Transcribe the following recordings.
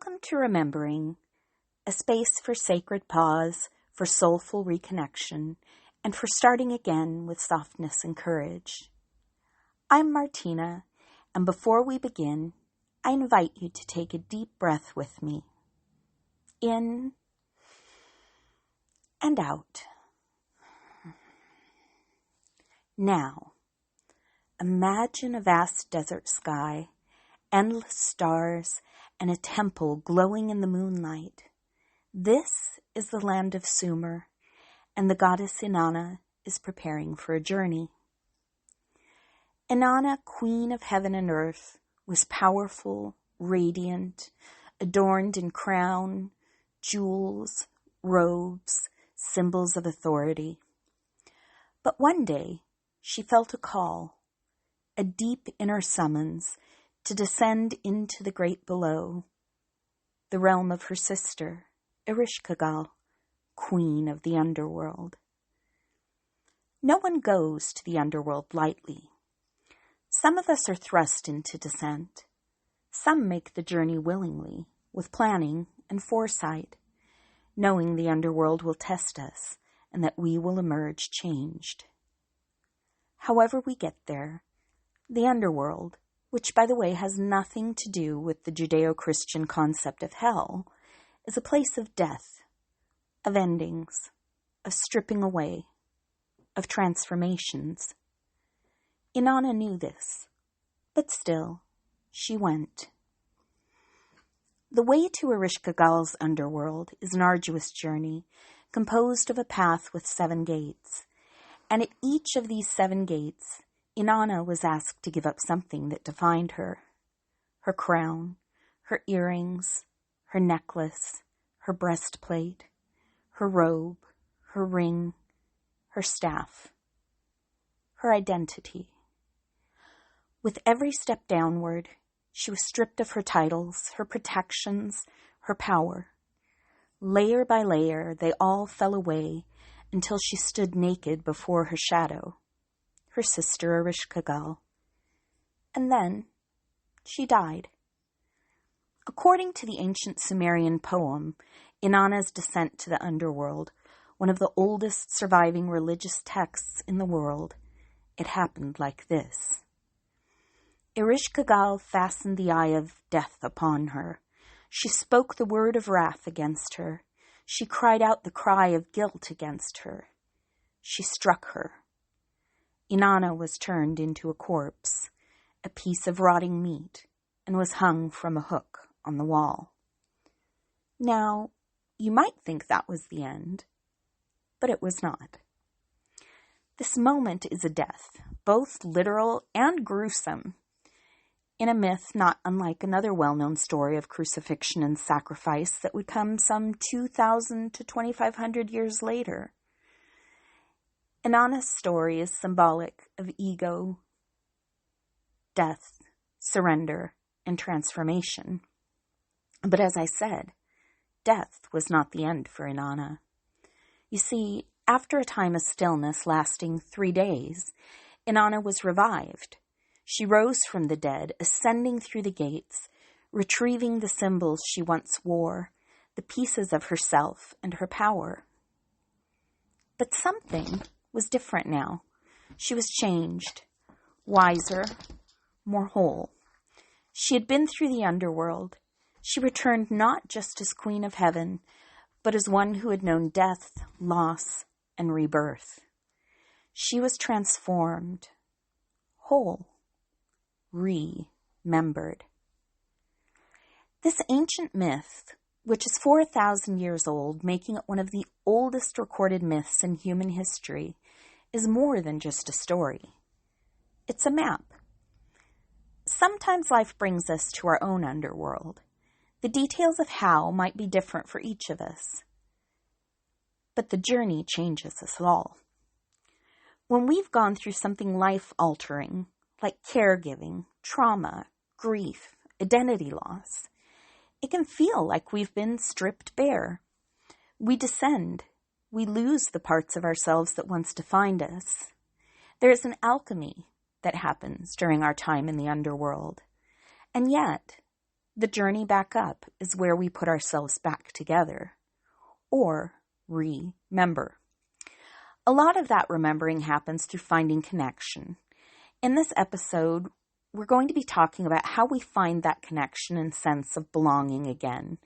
Welcome to Remembering, a space for sacred pause, for soulful reconnection, and for starting again with softness and courage. I'm Martina, and before we begin, I invite you to take a deep breath with me. In and out. Now, imagine a vast desert sky, endless stars, and a temple glowing in the moonlight. This is the land of Sumer, and the goddess Inanna is preparing for a journey. Inanna, queen of heaven and earth, was powerful, radiant, adorned in crown, jewels, robes, symbols of authority. But one day, she felt a call, a deep inner summons to descend into the great below, the realm of her sister, Ereshkigal, queen of the underworld. No one goes to the underworld lightly. Some of us are thrust into descent. Some make the journey willingly, with planning and foresight, knowing the underworld will test us and that we will emerge changed. However we get there, the underworld, which, by the way, has nothing to do with the Judeo-Christian concept of hell, is a place of death, of endings, of stripping away, of transformations. Inanna knew this, but still, she went. The way to Ereshkigal's underworld is an arduous journey, composed of a path with 7 gates, and at each of these 7 gates, Inanna was asked to give up something that defined her. Her crown, her earrings, her necklace, her breastplate, her robe, her ring, her staff, her identity. With every step downward, she was stripped of her titles, her protections, her power. Layer by layer, they all fell away until she stood naked before her shadow, her sister Ereshkigal. And then she died. According to the ancient Sumerian poem, Inanna's descent to the underworld, one of the oldest surviving religious texts in the world, it happened like this. Ereshkigal fastened the eye of death upon her. She spoke the word of wrath against her. She cried out the cry of guilt against her. She struck her. Inanna was turned into a corpse, a piece of rotting meat, and was hung from a hook on the wall. Now, you might think that was the end, but it was not. This moment is a death, both literal and gruesome, in a myth not unlike another well-known story of crucifixion and sacrifice that would come some 2,000 to 2,500 years later. Inanna's story is symbolic of ego, death, surrender, and transformation. But as I said, death was not the end for Inanna. You see, after a time of stillness lasting 3 days, Inanna was revived. She rose from the dead, ascending through the gates, retrieving the symbols she once wore, the pieces of herself and her power. But something was different now. She was changed, wiser, more whole. She had been through the underworld. She returned not just as Queen of Heaven, but as one who had known death, loss, and rebirth. She was transformed, whole, remembered. This ancient myth, which is 4,000 years old, making it one of the oldest recorded myths in human history, is more than just a story. It's a map. Sometimes life brings us to our own underworld. The details of how might be different for each of us. But the journey changes us all. When we've gone through something life-altering, like caregiving, trauma, grief, identity loss, it can feel like we've been stripped bare. We descend. We lose the parts of ourselves that once defined us. There is an alchemy that happens during our time in the underworld. And yet, The journey back up is where we put ourselves back together, or remember. A lot of that remembering happens through finding connection. In this episode, we're going to be talking about how we find that connection and sense of belonging again,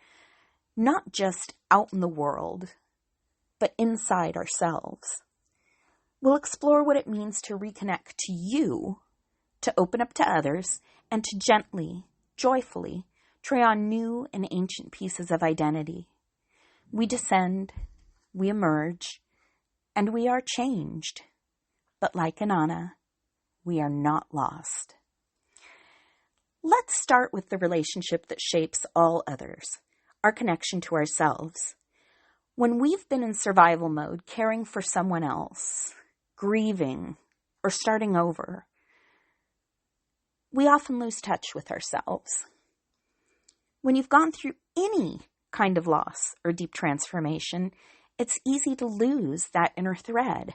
not just out in the world, but inside ourselves. We'll explore what it means to reconnect to you, to open up to others, and to gently, joyfully try on new and ancient pieces of identity. We descend, we emerge, and we are changed. But like Inanna, we are not lost. Let's start with the relationship that shapes all others, our connection to ourselves. When we've been in survival mode, caring for someone else, grieving, or starting over, we often lose touch with ourselves. When you've gone through any kind of loss or deep transformation, it's easy to lose that inner thread.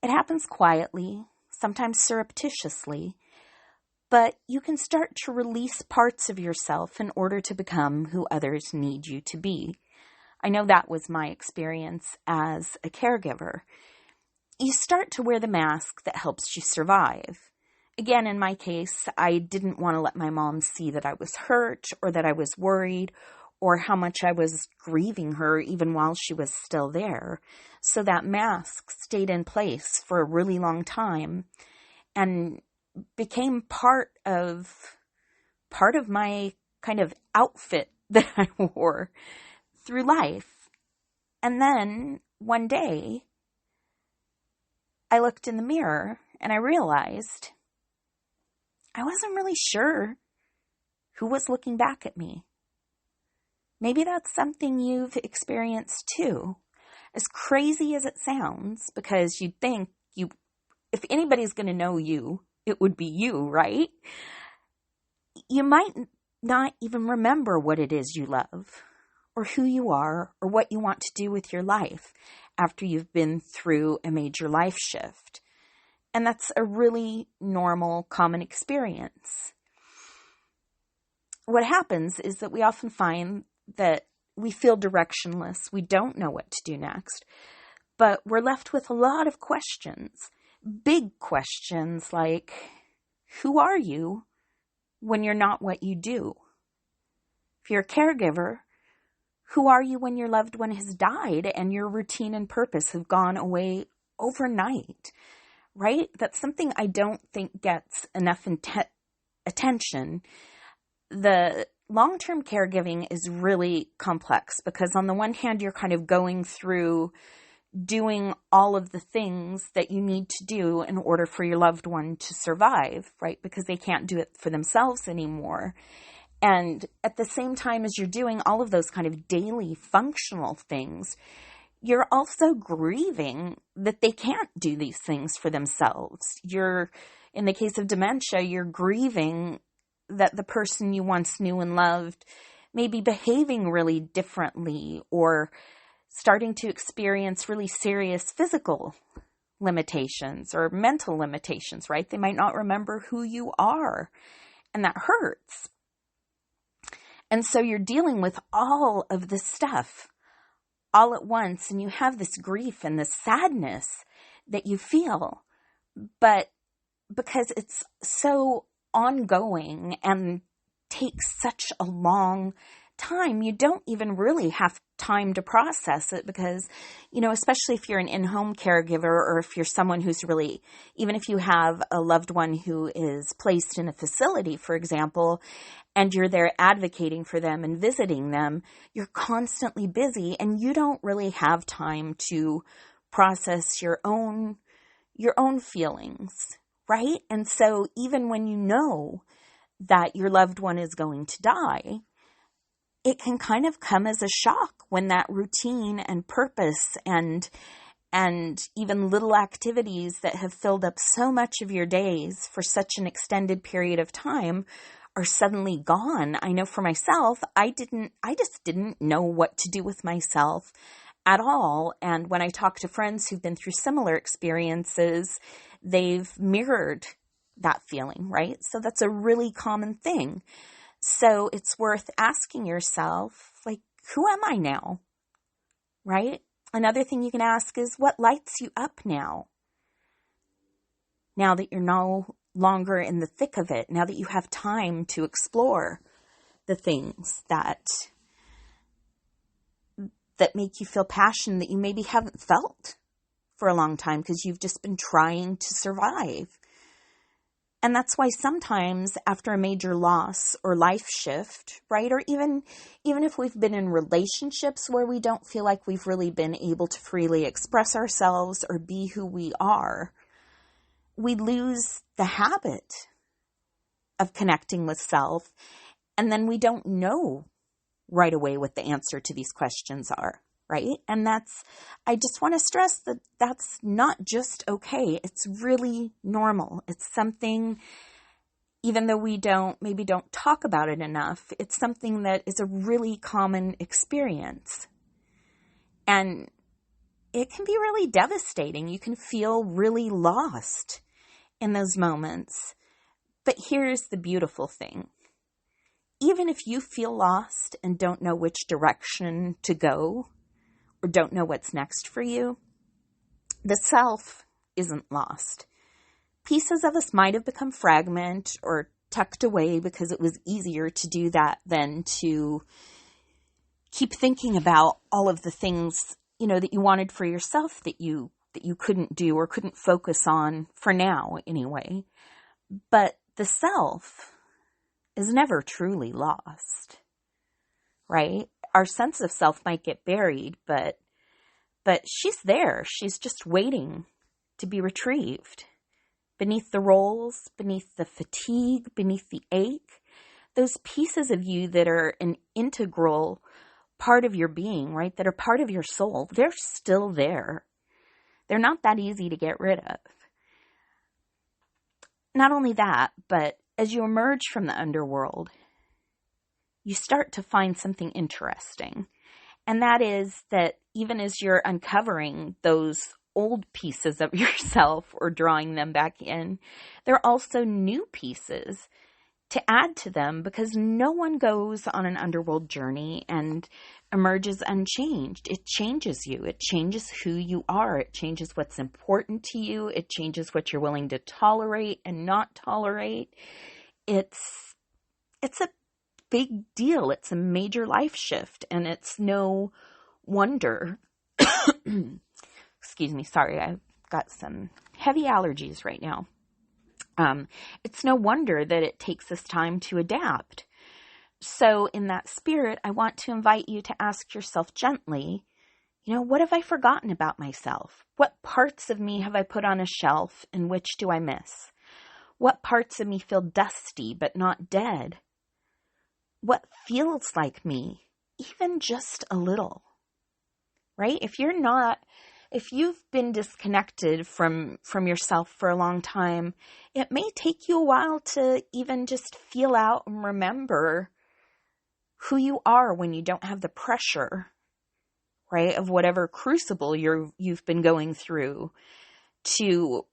It happens quietly, sometimes surreptitiously, but you can start to release parts of yourself in order to become who others need you to be. I know that was my experience as a caregiver. You start to wear the mask that helps you survive. Again, in my case, I didn't want to let my mom see that I was hurt or that I was worried or how much I was grieving her even while she was still there. So that mask stayed in place for a really long time and became part of my kind of outfit that I wore through life. And then one day I looked in the mirror and I realized I wasn't really sure who was looking back at me. Maybe that's something you've experienced too. As crazy as it sounds, because you'd think if anybody's going to know you, it would be you, right? You might not even remember what it is you love, or who you are, or what you want to do with your life after you've been through a major life shift. And that's a really normal, common experience. What happens is that we often find that we feel directionless. We don't know what to do next. But we're left with a lot of questions. Big questions like, who are you when you're not what you do? If you're a caregiver, who are you when your loved one has died and your routine and purpose have gone away overnight? Right? That's something I don't think gets enough attention. The long-term caregiving is really complex because on the one hand, you're kind of going through doing all of the things that you need to do in order for your loved one to survive, right? Because they can't do it for themselves anymore. And at the same time as you're doing all of those kind of daily functional things, you're also grieving that they can't do these things for themselves. In the case of dementia, you're grieving that the person you once knew and loved may be behaving really differently or starting to experience really serious physical limitations or mental limitations, right? They might not remember who you are, and that hurts. And so you're dealing with all of this stuff all at once, and you have this grief and this sadness that you feel, but because it's so ongoing and takes such a long time, you don't even really have time to process it because, especially if you're an in-home caregiver or if you're someone who's really, even if you have a loved one who is placed in a facility, for example, and you're there advocating for them and visiting them, you're constantly busy and you don't really have time to process your own feelings, right? And so even when you know that your loved one is going to die, it can kind of come as a shock when that routine and purpose and even little activities that have filled up so much of your days for such an extended period of time are suddenly gone. I know for myself, I just didn't know what to do with myself at all. And when I talk to friends who've been through similar experiences, they've mirrored that feeling, right? So that's a really common thing. So it's worth asking yourself, like, who am I now? Right? Another thing you can ask is, what lights you up now? Now that you're no longer in the thick of it, now that you have time to explore the things that make you feel passion that you maybe haven't felt for a long time because you've just been trying to survive. And that's why sometimes after a major loss or life shift, right, or even if we've been in relationships where we don't feel like we've really been able to freely express ourselves or be who we are, we lose the habit of connecting with self, and then we don't know right away what the answer to these questions are, right? And I just want to stress that that's not just okay. It's really normal. It's something, even though we maybe don't talk about it enough, it's something that is a really common experience. And it can be really devastating. You can feel really lost in those moments. But here's the beautiful thing. Even if you feel lost and don't know which direction to go or don't know what's next for you, the self isn't lost. Pieces of us might have become fragmented or tucked away because it was easier to do that than to keep thinking about all of the things, that you wanted for yourself that you couldn't do or couldn't focus on for now anyway. But the self is never truly lost, right? Our sense of self might get buried, but she's there. She's just waiting to be retrieved. Beneath the roles, beneath the fatigue, beneath the ache, those pieces of you that are an integral part of your being, right? That are part of your soul, they're still there. They're not that easy to get rid of. Not only that, but as you emerge from the underworld, you start to find something interesting. And that is that even as you're uncovering those old pieces of yourself or drawing them back in, there are also new pieces to add to them, because no one goes on an underworld journey and emerges unchanged. It changes you. It changes who you are. It changes what's important to you. It changes what you're willing to tolerate and not tolerate. It's a big deal. It's a major life shift, and it's no wonder. Excuse me. Sorry, I've got some heavy allergies right now. It's no wonder that it takes us time to adapt. So in that spirit, I want to invite you to ask yourself gently, what have I forgotten about myself? What parts of me have I put on a shelf, and which do I miss? What parts of me feel dusty but not dead? What feels like me, even just a little, right? If you've been disconnected from yourself for a long time, it may take you a while to even just feel out and remember who you are when you don't have the pressure, right, of whatever crucible you've been going through to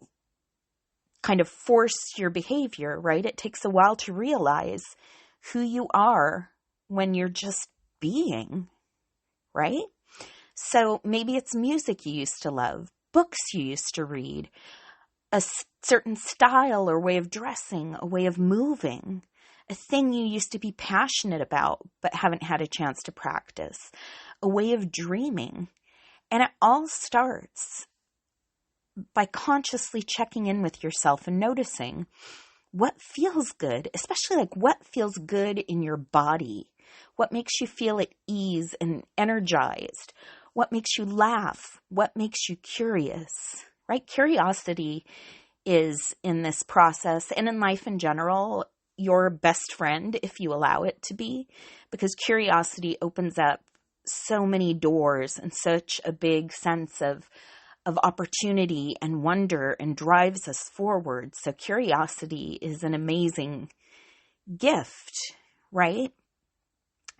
kind of force your behavior, right? It takes a while to realize who you are when you're just being, right? So maybe it's music you used to love, books you used to read, a certain style or way of dressing, a way of moving, a thing you used to be passionate about but haven't had a chance to practice, a way of dreaming. And it all starts by consciously checking in with yourself and noticing what feels good, especially like what feels good in your body, what makes you feel at ease and energized, what makes you laugh, what makes you curious, right? Curiosity is, in this process and in life in general, your best friend if you allow it to be, because curiosity opens up so many doors and such a big sense of opportunity and wonder and drives us forward. So curiosity is an amazing gift, right?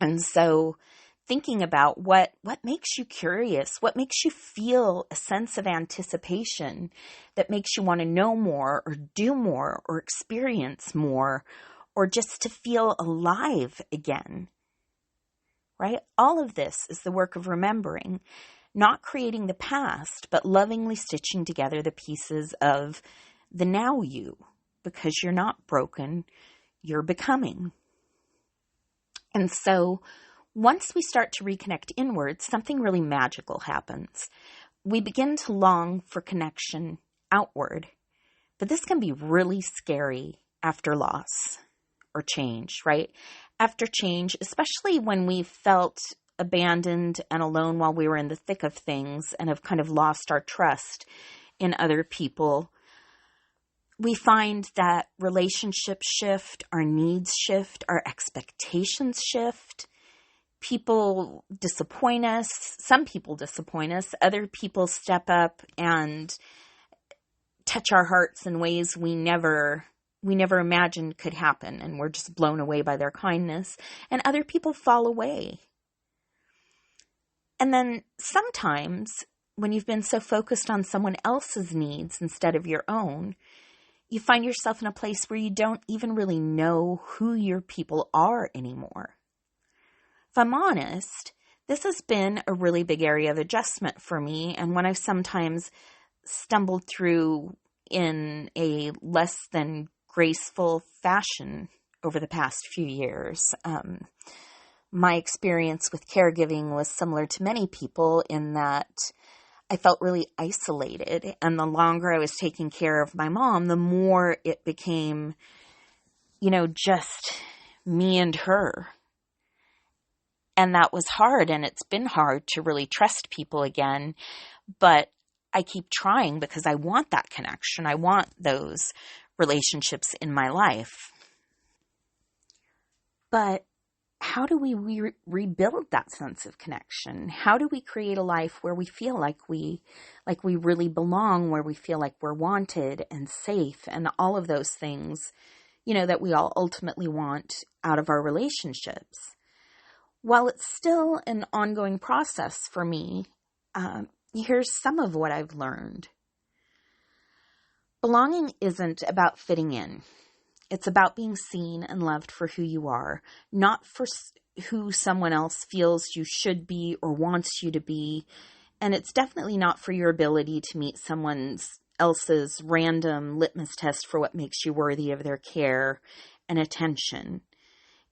And so thinking about what makes you curious, what makes you feel a sense of anticipation that makes you want to know more or do more or experience more or just to feel alive again, right? All of this is the work of remembering, not creating the past, but lovingly stitching together the pieces of the now you, because you're not broken, you're becoming. And so once we start to reconnect inwards, something really magical happens. We begin to long for connection outward, but this can be really scary after loss or change, right? After change, especially when we felt abandoned and alone while we were in the thick of things and have kind of lost our trust in other people, we find that relationships shift, our needs shift, our expectations shift. People disappoint us. Some people disappoint us. Other people step up and touch our hearts in ways we never imagined could happen, and we're just blown away by their kindness. And other people fall away. And then sometimes when you've been so focused on someone else's needs instead of your own, you find yourself in a place where you don't even really know who your people are anymore. If I'm honest, this has been a really big area of adjustment for me, and one I've sometimes stumbled through in a less than graceful fashion over the past few years. My experience with caregiving was similar to many people in that I felt really isolated, and the longer I was taking care of my mom, the more it became, just me and her. And that was hard, and it's been hard to really trust people again, but I keep trying because I want that connection. I want those relationships in my life. But how do we rebuild that sense of connection? How do we create a life where we feel like we really belong, where we feel like we're wanted and safe and all of those things, that we all ultimately want out of our relationships? While it's still an ongoing process for me, here's some of what I've learned. Belonging isn't about fitting in. It's about being seen and loved for who you are, not for who someone else feels you should be or wants you to be. And it's definitely not for your ability to meet someone else's random litmus test for what makes you worthy of their care and attention.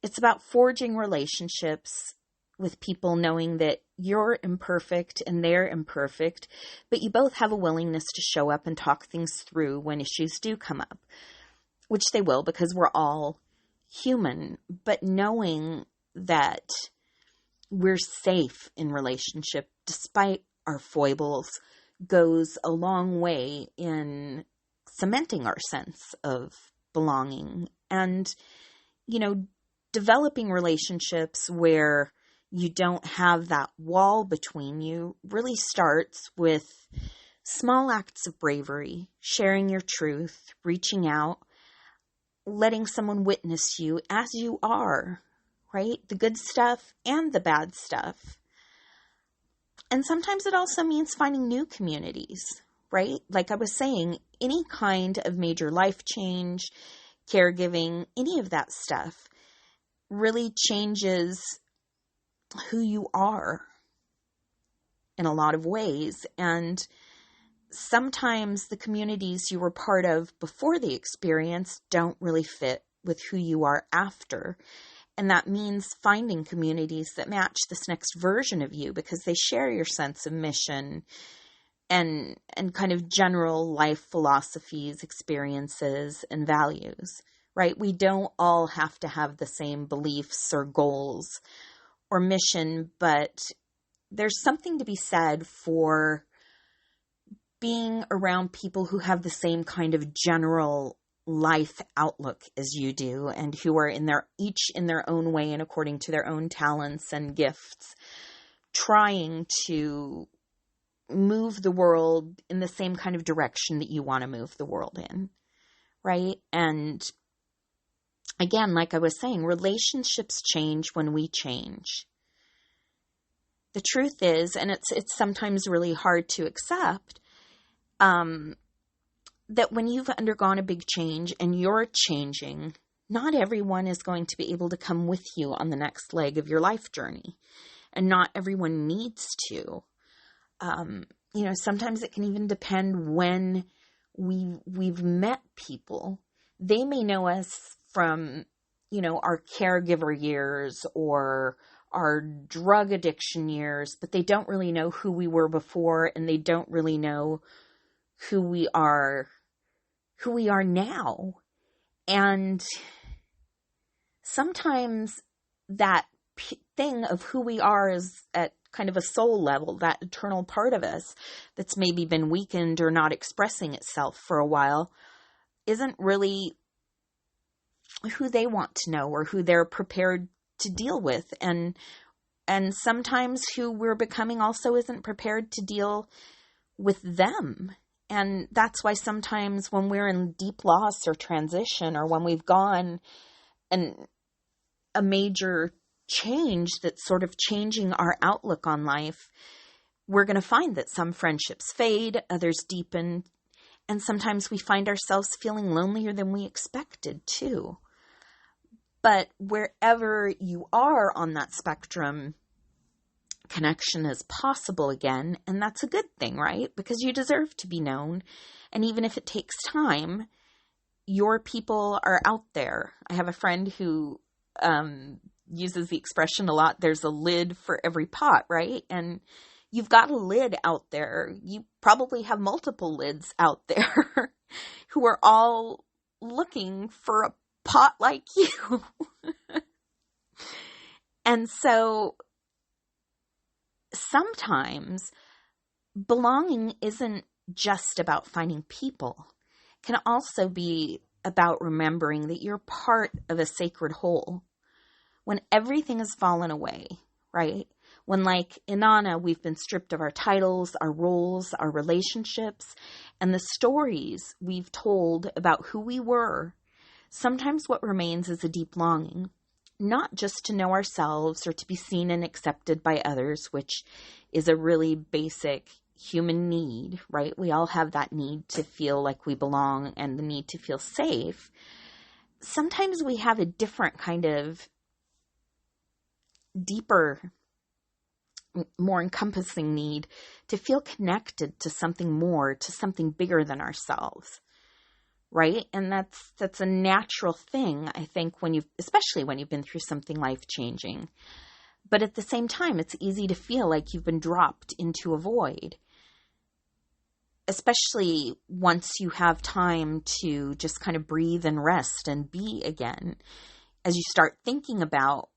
It's about forging relationships with people knowing that you're imperfect and they're imperfect, but you both have a willingness to show up and talk things through when issues do come up, which they will because we're all human, but knowing that we're safe in relationship despite our foibles goes a long way in cementing our sense of belonging. And, developing relationships where you don't have that wall between you really starts with small acts of bravery, sharing your truth, reaching out, letting someone witness you as you are, right? The good stuff and the bad stuff. And sometimes it also means finding new communities, right? Like I was saying, any kind of major life change, caregiving, any of that stuff really changes who you are in a lot of ways. And sometimes the communities you were part of before the experience don't really fit with who you are after. And that means finding communities that match this next version of you because they share your sense of mission and kind of general life philosophies, experiences, and values, right? We don't all have to have the same beliefs or goals or mission, but there's something to be said for being around people who have the same kind of general life outlook as you do and who are each in their own way and according to their own talents and gifts, trying to move the world in the same kind of direction that you want to move the world in, right? And again, like I was saying, relationships change when we change. The truth is, and it's sometimes really hard to accept, that when you've undergone a big change and you're changing not everyone is going to be able to come with you on the next leg of your life journey. And not everyone needs to. Sometimes it can even depend when we've met people. They may know us from, our caregiver years or our drug addiction years, but they don't really know who we were before, and they don't really know who we are now. And sometimes that thing of who we are is at kind of a soul level, that eternal part of us that's maybe been weakened or not expressing itself for a while, isn't really who they want to know or who they're prepared to deal with. And sometimes who we're becoming also isn't prepared to deal with them. And that's why sometimes when we're in deep loss or transition, or when we've gone and a major change that's sort of changing our outlook on life, we're going to find that some friendships fade, others deepen, and sometimes we find ourselves feeling lonelier than we expected too. But wherever you are on that spectrum, connection is possible again, and that's a good thing, right? Because you deserve to be known, and even if it takes time, your people are out there. I have a friend who uses the expression a lot, there's a lid for every pot, right? And you've got a lid out there. You probably have multiple lids out there who are all looking for a pot like you. And so sometimes belonging isn't just about finding people. It can also be about remembering that you're part of a sacred whole. When everything has fallen away, right? When, like Inanna, we've been stripped of our titles, our roles, our relationships, and the stories we've told about who we were, sometimes what remains is a deep longing, not just to know ourselves or to be seen and accepted by others, which is a really basic human need, right? We all have that need to feel like we belong and the need to feel safe. Sometimes we have a different kind of deeper, more encompassing need to feel connected to something more, to something bigger than ourselves, right? And that's a natural thing, I think, especially when you've been through something life-changing. But at the same time, it's easy to feel like you've been dropped into a void, especially once you have time to just kind of breathe and rest and be again. As you start thinking about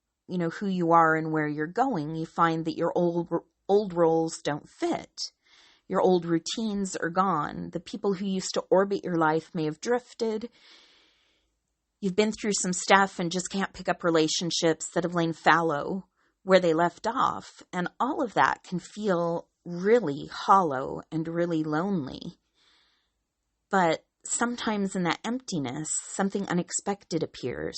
who you are and where you're going, you find that your old roles don't fit. Your old routines are gone. The people who used to orbit your life may have drifted. You've been through some stuff and just can't pick up relationships that have lain fallow where they left off. And all of that can feel really hollow and really lonely. But sometimes in that emptiness, something unexpected appears.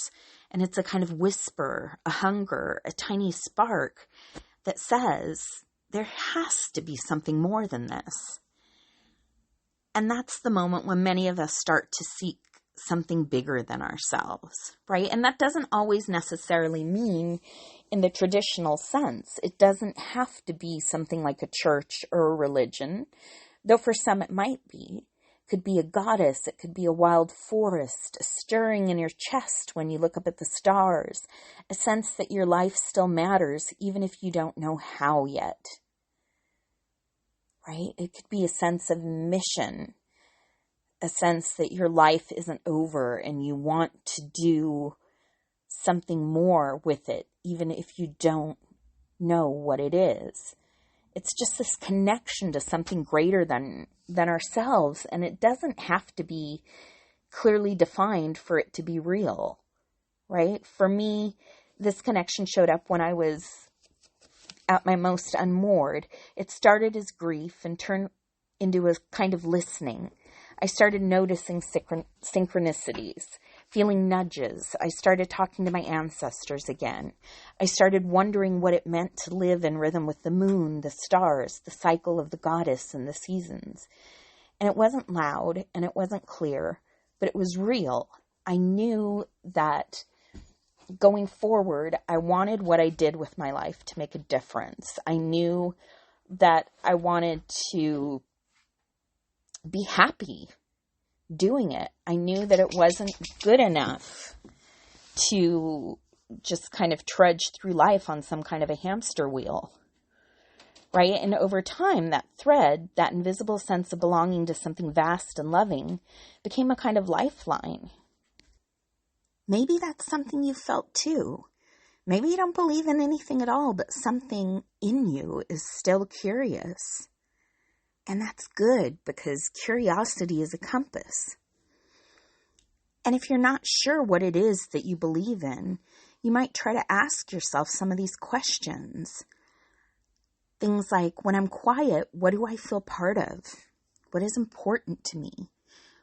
And it's a kind of whisper, a hunger, a tiny spark that says, there has to be something more than this. And that's the moment when many of us start to seek something bigger than ourselves, right? And that doesn't always necessarily mean in the traditional sense. It doesn't have to be something like a church or a religion, though for some it might be. It could be a goddess, it could be a wild forest, a stirring in your chest when you look up at the stars, a sense that your life still matters even if you don't know how yet. Right? It could be a sense of mission, a sense that your life isn't over and you want to do something more with it, even if you don't know what it is. It's just this connection to something greater than ourselves, and it doesn't have to be clearly defined for it to be real, right? For me, this connection showed up when I was at my most unmoored. It started as grief and turned into a kind of listening. I started noticing synchronicities, feeling nudges. I started talking to my ancestors again. I started wondering what it meant to live in rhythm with the moon, the stars, the cycle of the goddess and the seasons. And it wasn't loud and it wasn't clear, but it was real. I knew that going forward, I wanted what I did with my life to make a difference. I knew that I wanted to be happy doing it. I knew that it wasn't good enough to just kind of trudge through life on some kind of a hamster wheel, right? And over time, that thread, that invisible sense of belonging to something vast and loving, became a kind of lifeline. Maybe that's something you felt too. Maybe you don't believe in anything at all, but something in you is still curious. And that's good, because curiosity is a compass. And if you're not sure what it is that you believe in, you might try to ask yourself some of these questions. Things like, when I'm quiet, what do I feel part of? What is important to me?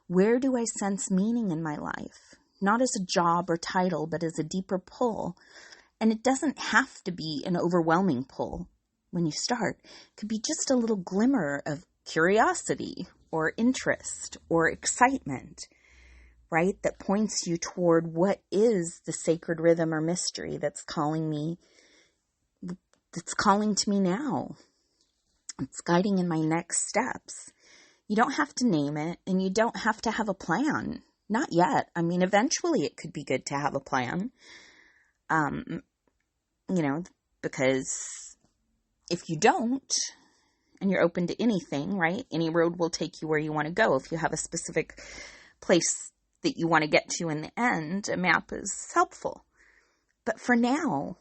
Where do I sense meaning in my life? Not as a job or title, but as a deeper pull. And it doesn't have to be an overwhelming pull when you start. It could be just a little glimmer of curiosity or interest or excitement, right? That points you toward what is the sacred rhythm or mystery that's calling to me now. It's guiding in my next steps. You don't have to name it, and you don't have to have a plan. Not yet. I mean, eventually it could be good to have a plan. Because if you don't, and you're open to anything, right? Any road will take you where you want to go. If you have a specific place that you want to get to in the end, a map is helpful. But for now,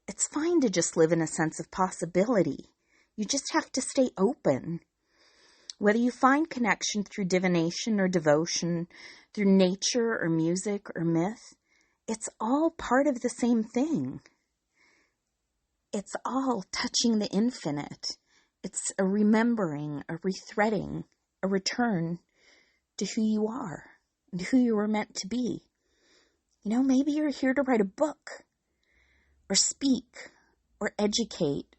it's fine to just live in a sense of possibility. You just have to stay open. Whether you find connection through divination or devotion, through nature or music or myth, it's all part of the same thing. It's all touching the infinite. It's a remembering, a rethreading, a return to who you are and who you were meant to be. Maybe you're here to write a book or speak or educate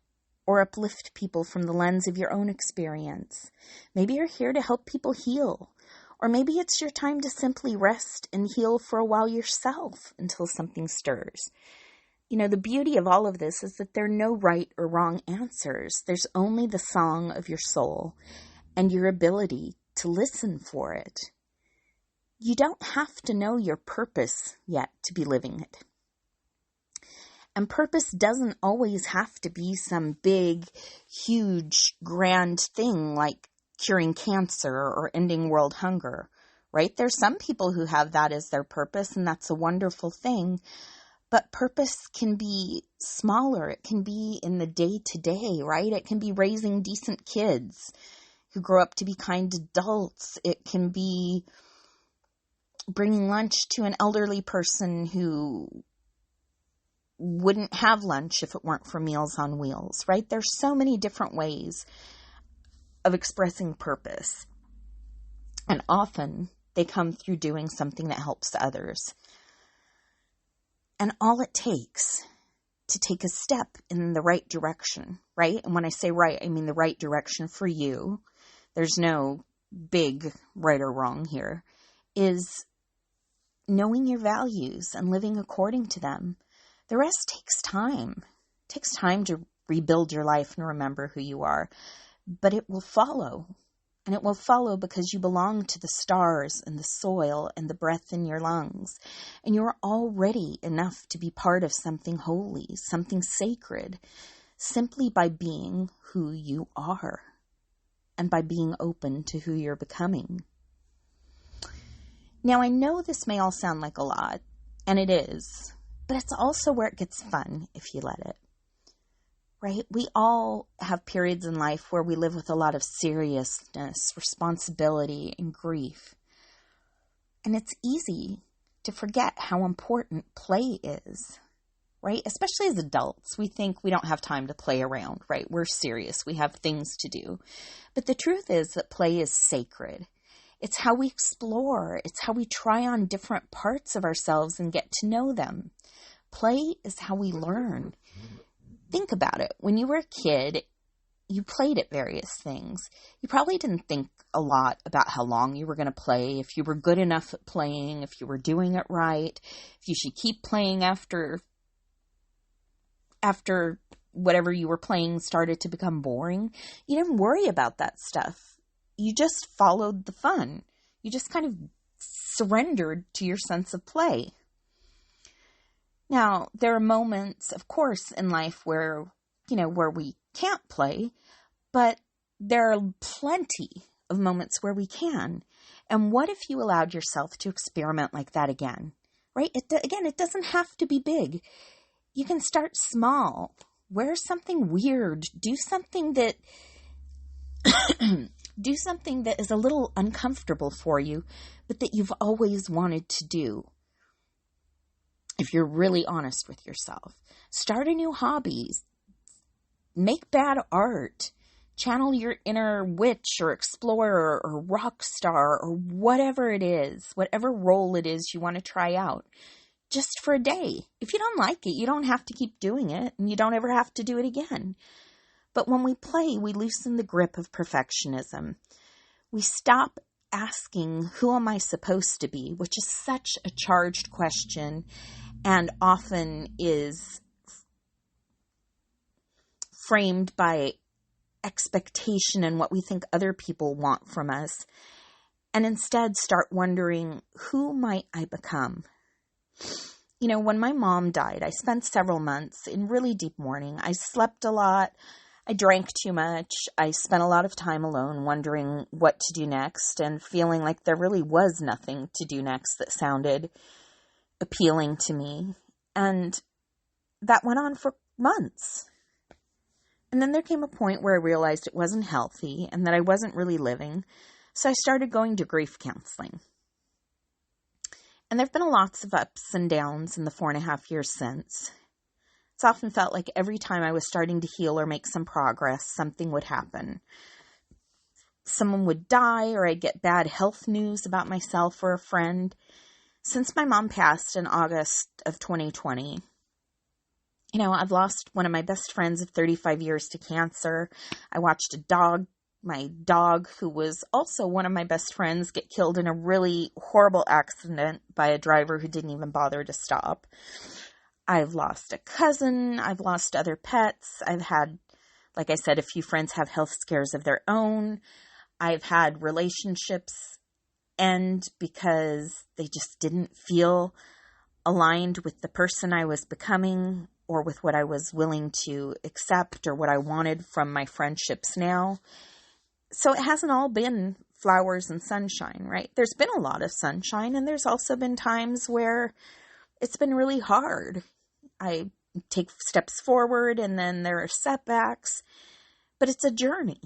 or uplift people from the lens of your own experience. Maybe you're here to help people heal. Or maybe it's your time to simply rest and heal for a while yourself until something stirs. The beauty of all of this is that there are no right or wrong answers. There's only the song of your soul and your ability to listen for it. You don't have to know your purpose yet to be living it. And purpose doesn't always have to be some big, huge, grand thing like curing cancer or ending world hunger, right? There's some people who have that as their purpose, and that's a wonderful thing. But purpose can be smaller. It can be in the day-to-day, right? It can be raising decent kids who grow up to be kind adults. It can be bringing lunch to an elderly person who wouldn't have lunch if it weren't for Meals on Wheels, right? There's so many different ways of expressing purpose. And often they come through doing something that helps others. And all it takes to take a step in the right direction, right? And when I say right, I mean the right direction for you. There's no big right or wrong here. Is knowing your values and living according to them. The rest takes time. It takes time to rebuild your life and remember who you are. But it will follow. And it will follow because you belong to the stars and the soil and the breath in your lungs. And you're already enough to be part of something holy, something sacred, simply by being who you are and by being open to who you're becoming. Now, I know this may all sound like a lot, and it is, but it's also where it gets fun if you let it. Right? We all have periods in life where we live with a lot of seriousness, responsibility, and grief. And it's easy to forget how important play is, right? Especially as adults, we think we don't have time to play around, right? We're serious. We have things to do. But the truth is that play is sacred. It's how we explore. It's how we try on different parts of ourselves and get to know them. Play is how we learn. Think about it. When you were a kid, you played at various things. You probably didn't think a lot about how long you were going to play, if you were good enough at playing, if you were doing it right, if you should keep playing after whatever you were playing started to become boring. You didn't worry about that stuff. You just followed the fun. You just kind of surrendered to your sense of play. Now, there are moments, of course, in life where we can't play, but there are plenty of moments where we can. And what if you allowed yourself to experiment like that again, right? It doesn't have to be big. You can start small. Wear something weird. Do something that is a little uncomfortable for you, but that you've always wanted to do. If you're really honest with yourself, start a new hobby. Make bad art. Channel your inner witch or explorer or rock star or whatever it is, whatever role it is you want to try out, just for a day. If you don't like it, you don't have to keep doing it, and you don't ever have to do it again. But when we play, we loosen the grip of perfectionism. We stop asking, who am I supposed to be? Which is such a charged question and often is framed by expectation and what we think other people want from us. And instead start wondering, who might I become? When my mom died, I spent several months in really deep mourning. I slept a lot. I drank too much. I spent a lot of time alone wondering what to do next and feeling like there really was nothing to do next that sounded appealing to me. And that went on for months. And then there came a point where I realized it wasn't healthy and that I wasn't really living. So I started going to grief counseling. And there have been lots of ups and downs in the 4.5 years since. It's often felt like every time I was starting to heal or make some progress, something would happen. Someone would die, or I'd get bad health news about myself or a friend. Since my mom passed in August of 2020, I've lost one of my best friends of 35 years to cancer. I watched my dog, who was also one of my best friends, get killed in a really horrible accident by a driver who didn't even bother to stop. I've lost a cousin. I've lost other pets. I've had, like I said, a few friends have health scares of their own. I've had relationships end because they just didn't feel aligned with the person I was becoming or with what I was willing to accept or what I wanted from my friendships now. So it hasn't all been flowers and sunshine, right? There's been a lot of sunshine, and there's also been times where it's been really hard. I take steps forward and then there are setbacks, but it's a journey.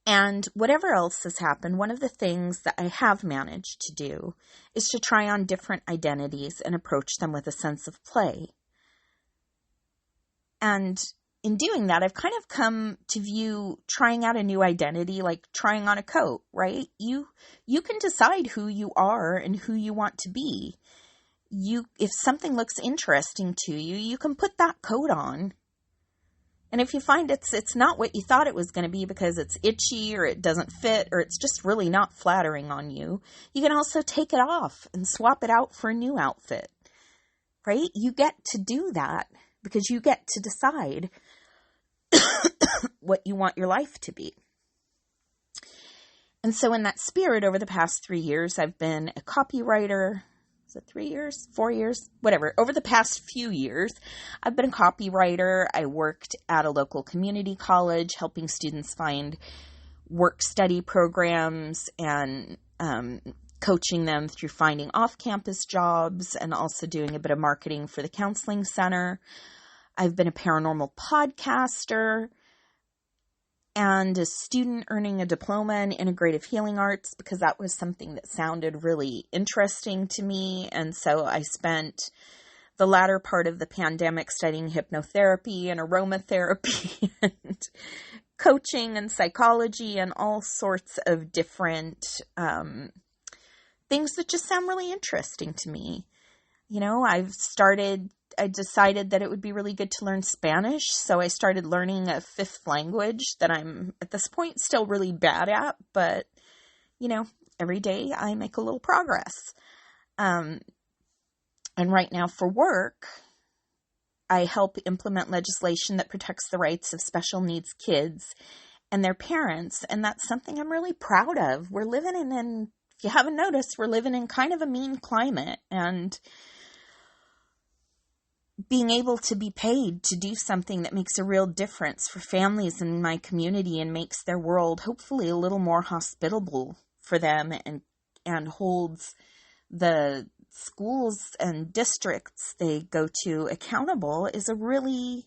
And whatever else has happened, one of the things that I have managed to do is to try on different identities and approach them with a sense of play. And in doing that, I've kind of come to view trying out a new identity like trying on a coat, right? You can decide who you are and who you want to be. If something looks interesting to you, you can put that coat on. And if you find it's not what you thought it was going to be because it's itchy or it doesn't fit or it's just really not flattering on you, you can also take it off and swap it out for a new outfit, right? You get to do that because you get to decide what you want your life to be. And so in that spirit, over the past 3 years, I've been a copywriter. Is it 3 years? 4 years? Whatever. Over the past few years, I've been a copywriter. I worked at a local community college, helping students find work-study programs and coaching them through finding off-campus jobs and also doing a bit of marketing for the counseling center. I've been a paranormal podcaster and a student earning a diploma in integrative healing arts because that was something that sounded really interesting to me. And so I spent the latter part of the pandemic studying hypnotherapy and aromatherapy and coaching and psychology and all sorts of different things that just sound really interesting to me. I've started I decided that it would be really good to learn Spanish. So I started learning a fifth language that I'm at this point still really bad at, but every day I make a little progress. And right now for work, I help implement legislation that protects the rights of special needs kids and their parents. And that's something I'm really proud of. We're living in, if you haven't noticed, we're living in kind of a mean climate, and being able to be paid to do something that makes a real difference for families in my community and makes their world hopefully a little more hospitable for them, and holds the schools and districts they go to accountable is a really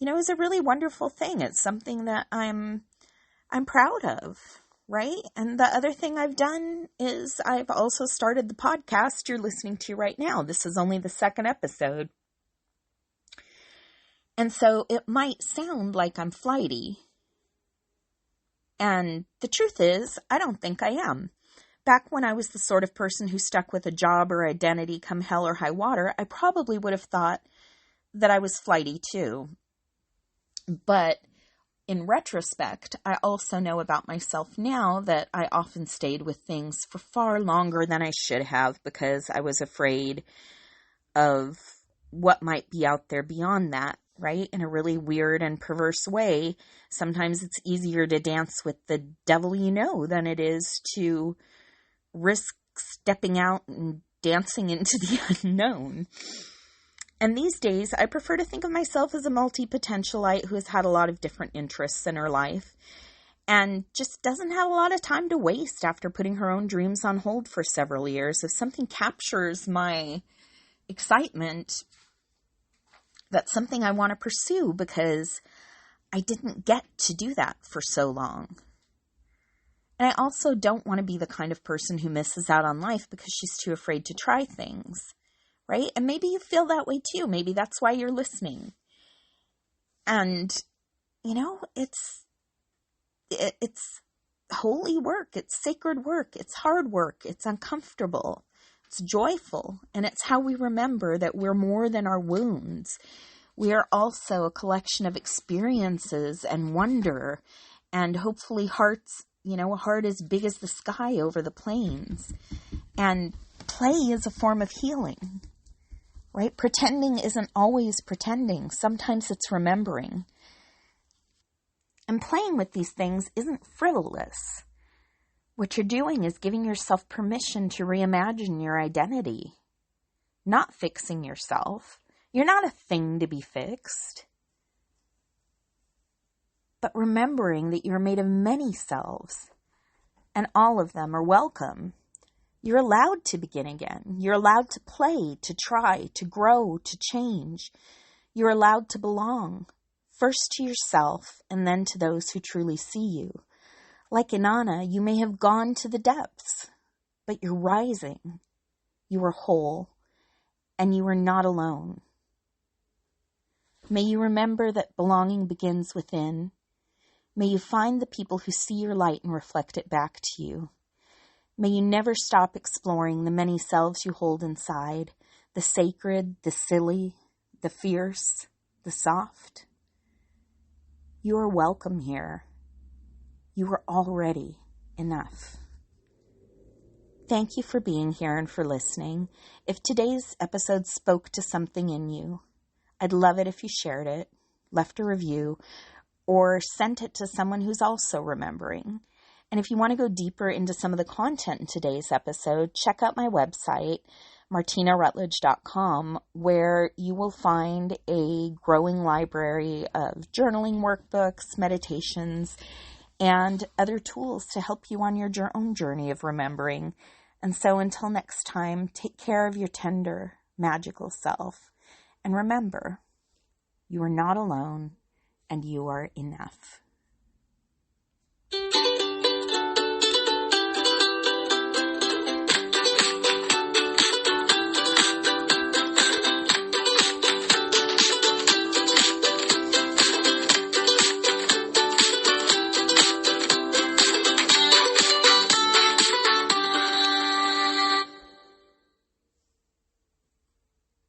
wonderful thing. It's something that I'm proud of, right? And the other thing I've done is I've also started the podcast you're listening to right now. This is only the second episode. And so it might sound like I'm flighty. And the truth is, I don't think I am. Back when I was the sort of person who stuck with a job or identity come hell or high water, I probably would have thought that I was flighty too. But in retrospect, I also know about myself now that I often stayed with things for far longer than I should have because I was afraid of what might be out there beyond that, right? In a really weird and perverse way. Sometimes it's easier to dance with the devil you know than it is to risk stepping out and dancing into the unknown. And these days, I prefer to think of myself as a multi-potentialite who has had a lot of different interests in her life and just doesn't have a lot of time to waste after putting her own dreams on hold for several years. If something captures my excitement, that's something I want to pursue because I didn't get to do that for so long. And I also don't want to be the kind of person who misses out on life because she's too afraid to try things, right? And maybe you feel that way too. Maybe that's why you're listening. And, it's holy work. It's sacred work. It's hard work. It's uncomfortable. It's joyful. And it's how we remember that we're more than our wounds. We are also a collection of experiences and wonder, and hopefully hearts, a heart as big as the sky over the plains. And play is a form of healing, right? Pretending isn't always pretending. Sometimes it's remembering. And playing with these things isn't frivolous. What you're doing is giving yourself permission to reimagine your identity, not fixing yourself. You're not a thing to be fixed. But remembering that you're made of many selves, and all of them are welcome. You're allowed to begin again. You're allowed to play, to try, to grow, to change. You're allowed to belong, first to yourself and then to those who truly see you. Like Inanna, you may have gone to the depths, but you're rising. You are whole, and you are not alone. May you remember that belonging begins within. May you find the people who see your light and reflect it back to you. May you never stop exploring the many selves you hold inside, the sacred, the silly, the fierce, the soft. You are welcome here. You are already enough. Thank you for being here and for listening. If today's episode spoke to something in you, I'd love it if you shared it, left a review, or sent it to someone who's also remembering. And if you want to go deeper into some of the content in today's episode, check out my website, martinarutledge.com, where you will find a growing library of journaling workbooks, meditations, and other tools to help you on your own journey of remembering. And so until next time, take care of your tender, magical self. And remember, you are not alone, and you are enough.